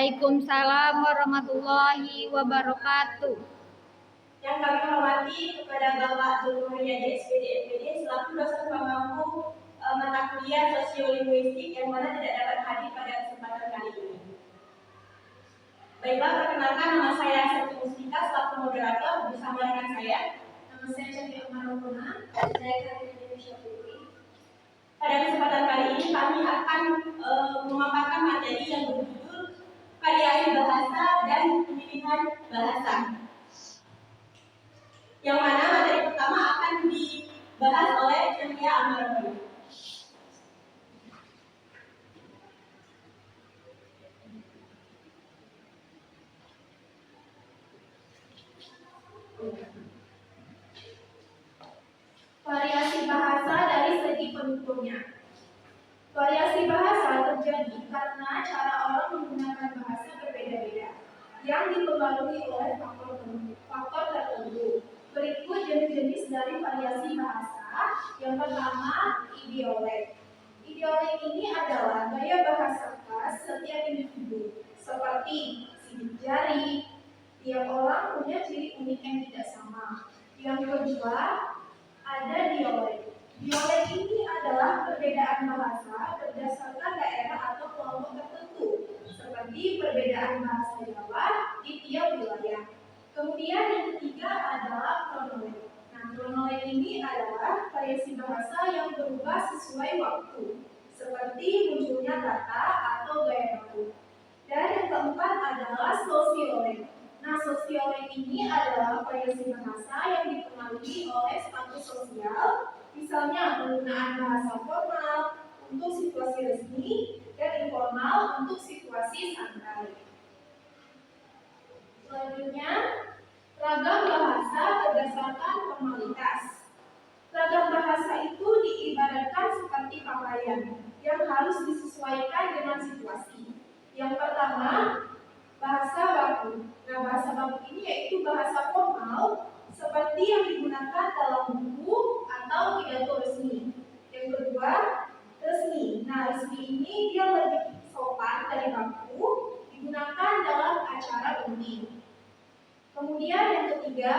Waalaikumsalam warahmatullahi wabarakatuh. Yang kami hormati kepada Bapak Joko Haryadi SPD MPD selaku dosen pemangku mata kuliah sosiolinguistik yang mana tidak dapat hadir pada kesempatan kali ini. Baiklah, perkenalkan nama saya Siti Mustika selaku moderator bersama dengan saya. Nama saya Chandra Amarokona, saya Karina Indonesia Putri. Pada kesempatan kali ini kami akan memaparkan materi yang berjudul variasi bahasa dan pemilihan bahasa. Yang mana materi pertama akan dibahas oleh Chandra Amarokona. Variasi bahasa dari segi penuturnya. Variasi bahasa terjadi karena cara orang menggunakan bahasa berbeda-beda yang dipengaruhi oleh faktor tertentu. Berikut jenis-jenis dari variasi bahasa. Yang pertama, ideolek. Ideolek ini adalah gaya bahasa khas setiap individu, seperti sidik jari. Tiap orang punya ciri unik yang tidak sama. Yang kedua, ada dialek. Dialek ini adalah perbedaan bahasa berdasarkan daerah atau kelompok tertentu, seperti perbedaan bahasa Jawa di tiap wilayah. Kemudian yang ketiga adalah kronolog. Nah, kronolog ini adalah variasi bahasa yang berubah sesuai waktu, seperti munculnya kata atau gaya baku. Dan yang keempat adalah sosiolog. Nah, sosiolog ini adalah variasi bahasa yang dipengaruhi oleh status sosial, misalnya penggunaan bahasa formal untuk situasi resmi dan informal untuk situasi santai. Selanjutnya, ragam bahasa berdasarkan formalitas. Ragam bahasa itu diibaratkan seperti pakaian yang harus disesuaikan dengan situasi. Yang pertama, bahasa baku. Nah, bahasa baku ini yaitu bahasa formal seperti yang digunakan dalam buku atau pidato resmi. Yang kedua, resmi. Nah, resmi ini dia lebih sopan dari baku, digunakan dalam acara penting. Kemudian yang ketiga,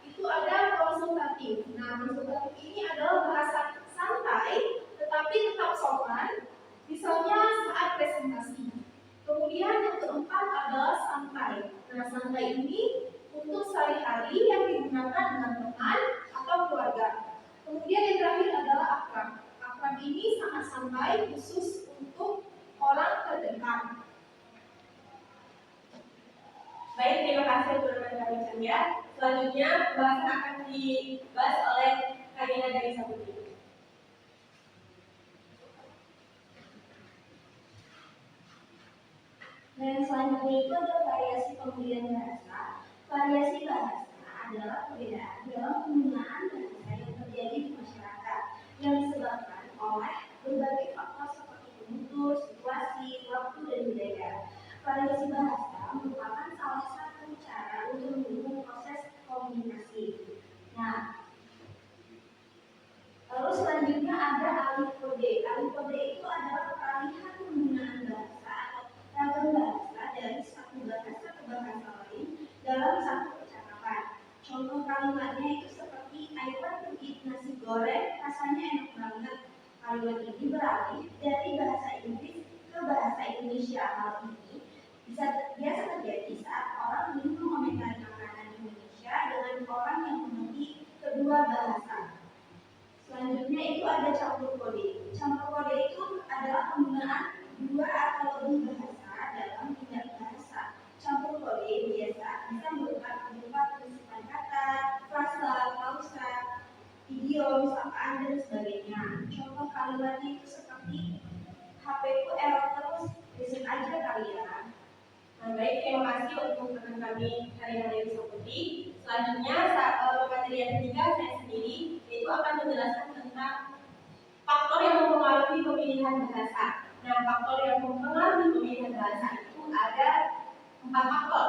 itu ada konsultatif. Nah, konsultatif ini adalah bahasa santai tetapi tetap sopan, misalnya saat presentasi. Kemudian yang keempat adalah santai. Nah, santai ini untuk sehari-hari yang digunakan dengan teman atau keluarga. Kemudian yang terakhir adalah akrab. Akrab ini sangat santai khusus untuk orang terdekat. Baik, terima kasih untuk teman-teman Chandra. Selanjutnya pembahasan akan dibahas oleh Karina dari Saputi. Dan selanjutnya itu ada variasi pemilihan bahasa. Variasi bahasa adalah perbedaan dalam penggunaan bahasa yang terjadi di masyarakat yang disebabkan oleh berbagai faktor seperti penutur, situasi, waktu, dan budaya. Variasi bahasa merupakan salah satu cara untuk mendukung proses komunikasi. Nah, lalu selanjutnya ada alih kode. Alih kode itu adalah peralihan penggunaan bahasa ragam bahasa dari satu bahasa ke bahasa lain dalam satu percakapan. Contoh kalimatnya itu seperti I want to eat nasi goreng, rasanya enak banget. Kalimat ini beralih dari bahasa Inggris ke bahasa Indonesia. Hal ini biasa terjadi saat orang ingin mengomentari makanan Indonesia dengan orang yang mengerti kedua bahasa. Selanjutnya itu ada campur kode. Campur kode itu adalah penggunaan dua atau lebih bahasa dalam tindak bahasa. Campur kode biasa bisa berupa tulisan kata, frasa, pausa, idiom, sapaan, dan sebagainya. Contoh kalimatnya itu seperti HP ku error terus, reset aja kali ya. Nah, baik, terima kasih untuk teman kami Karina dari Saputi. Selanjutnya, materi yang ketiga saya sendiri yaitu akan menjelaskan tentang faktor yang mempengaruhi pemilihan bahasa. Nah, faktor yang mempengaruhi pemilihan bahasa itu ada 4 faktor.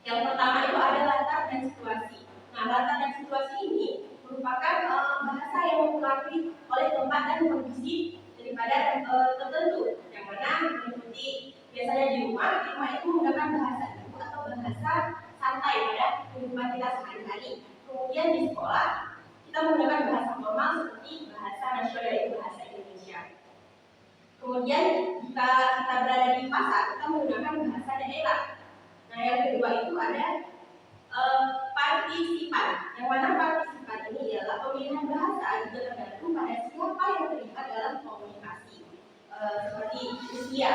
Yang pertama itu ada latar dan situasi. Nah, latar dan situasi ini merupakan bahasa yang mempengaruhi oleh tempat dan kondisi daripada tertentu, yang mana meliputi biasanya di rumah itu Kemudian jika kita berada di pasar, kita menggunakan bahasa daerah. Nah, yang kedua itu ada partisipan. Yang mana partisipan ini adalah pemilihan bahasa juga tergantung pada siapa yang terlibat dalam komunikasi. Seperti usia,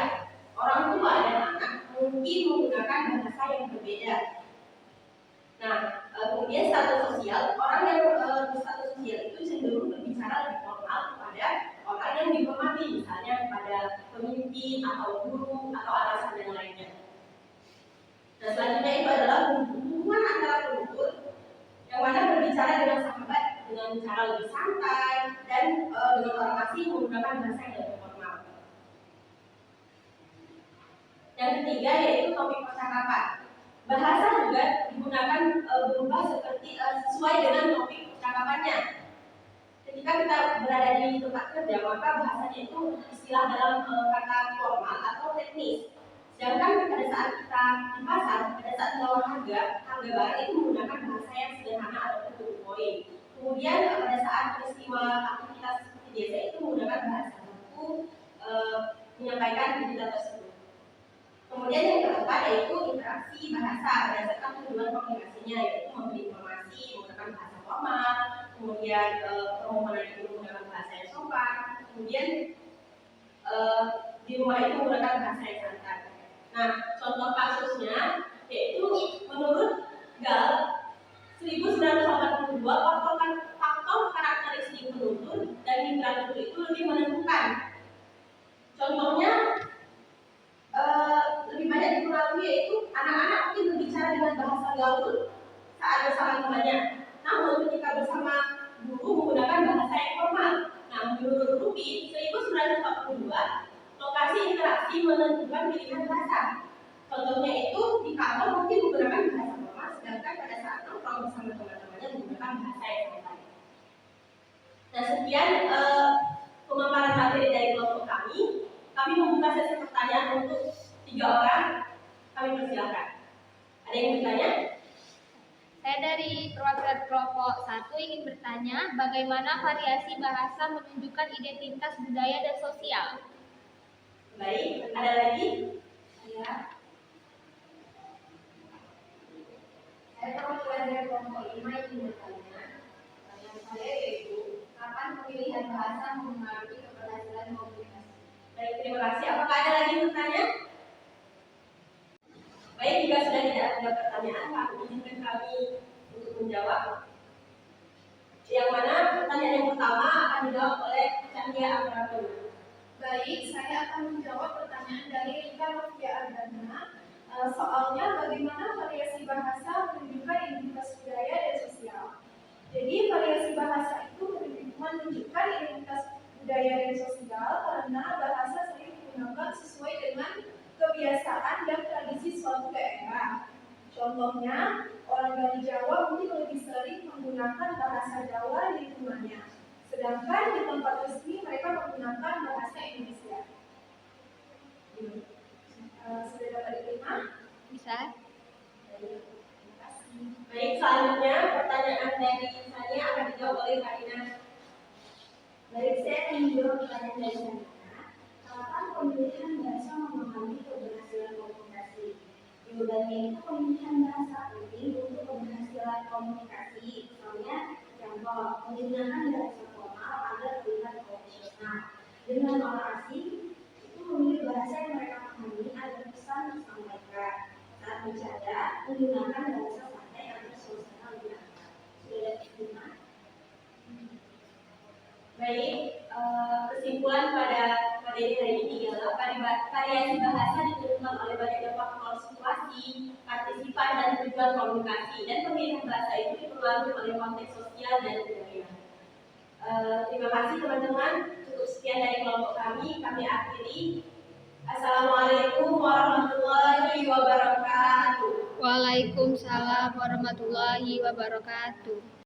orang tua dan anak mungkin menggunakan bahasa yang berbeda. Nah, kemudian status sosial, orang yang berstatus sosial itu cenderung berbicara lebih formal kepada orang yang dihormati, misalnya kepada pemimpin atau guru atau atasan yang lainnya. Nah, selanjutnya itu adalah hubungan antara penutur yang mana berbicara dengan sahabat dengan cara lebih santai dan dengan orang asing menggunakan bahasa yang lebih formal. Yang ketiga yaitu topik percakapan. Bahasa juga digunakan berubah sesuai dengan topik percakapannya. Ketika kita berada di tempat kerja, maka bahasanya itu istilah dalam kata formal atau teknis. Sedangkan pada saat kita di pasar, pada saat menawar harga barang itu menggunakan bahasa yang sederhana atau to the point. Kemudian pada saat peristiwa aktivitas seperti biasa itu menggunakan bahasa baku menyampaikan berita tersebut. Kemudian yang keempat yaitu interaksi bahasa berdasarkan tujuan komunikasinya, yaitu memberi informasi menggunakan bahasa formal, kemudian permohonan itu menggunakan bahasa yang sopan, kemudian di rumah itu menggunakan bahasa yang santai. Nah, contoh kasusnya yaitu menurut Gal 1982 faktor karakteristik penutur dan literatur itu lebih menentukan. Contohnya lebih banyak dipengaruhi yaitu anak-anak mungkin berbicara dengan bahasa gaul saat bersama temannya. Namun ketika bersama guru menggunakan bahasa yang formal. Nah, menurut Rupi 1942 lokasi interaksi menentukan pilihan bahasa. Contohnya itu di kantor mungkin menggunakan bahasa formal, sedangkan pada saat nongkrong bersama teman-temannya menggunakan bahasa yang santai. Nah, sekian pemaparan materi dari kelompok kami. Kami membuka sesi pertanyaan untuk 3 orang. Kami persilakan. Ada yang bertanya? Saya dari perwakilan kelompok 1 ingin bertanya, bagaimana variasi bahasa menunjukkan identitas budaya dan sosial? Baik, ada lagi? Ya. Saya perwakilan dari kelompok 5 ingin bertanya. Pertanyaan saya yaitu, kapan pemilihan bahasa mempengaruhi keberhasilan komunikasi? Baik, terima kasih. Apakah ada lagi yang bertanya? Baik, jika sudah tidak ada pertanyaan, kami izinkan kami untuk menjawab. Yang mana pertanyaan yang pertama akan dijawab oleh Cahya Abraham. Baik, saya akan menjawab pertanyaan dari Rika Novia Ardana. Soalnya bagaimana variasi bahasa menunjukkan identitas budaya dan sosial. Jadi variasi bahasa itu menunjukkan identitas budaya dan sosial karena bahasa sering digunakan sesuai dengan kebiasaan dan tradisi suatu daerah. Contohnya, orang dari Jawa mungkin lebih sering menggunakan bahasa Jawa di lingkungannya, sedangkan di tempat resmi mereka menggunakan bahasa Indonesia. Sudah dapat diterima? Bisa? Terima kasih. Baik, selanjutnya pertanyaan dari saya akan dijawab oleh Karina. Baik, saya akan menjawab pertanyaan dari Karina. Kapan pemilihan bahasa mempengaruhi keberhasilan komunikasi? Jawabannya itu pemilihan bahasa penting untuk keberhasilan komunikasi. Misalnya, contoh, menggunakan bahasa formal agar terlihat profesional. Dengan orang asing, itu memilih bahasa yang mereka pahami agar pesan tersampaikan. Saat bercanda, menggunakan bahasa santai agar suasana lebih akrab. Sudah diterima? Baik, kesimpulan pada materi hari ini adalah variasi bahasa ditentukan oleh banyak faktor situasi, partisipan, dan tujuan komunikasi, dan pemilihan bahasa itu dipengaruhi oleh konteks sosial dan budaya. Terima kasih teman-teman. Cukup sekian dari kelompok kami akhiri. Assalamualaikum warahmatullahi wabarakatuh. Waalaikumsalam warahmatullahi wabarakatuh.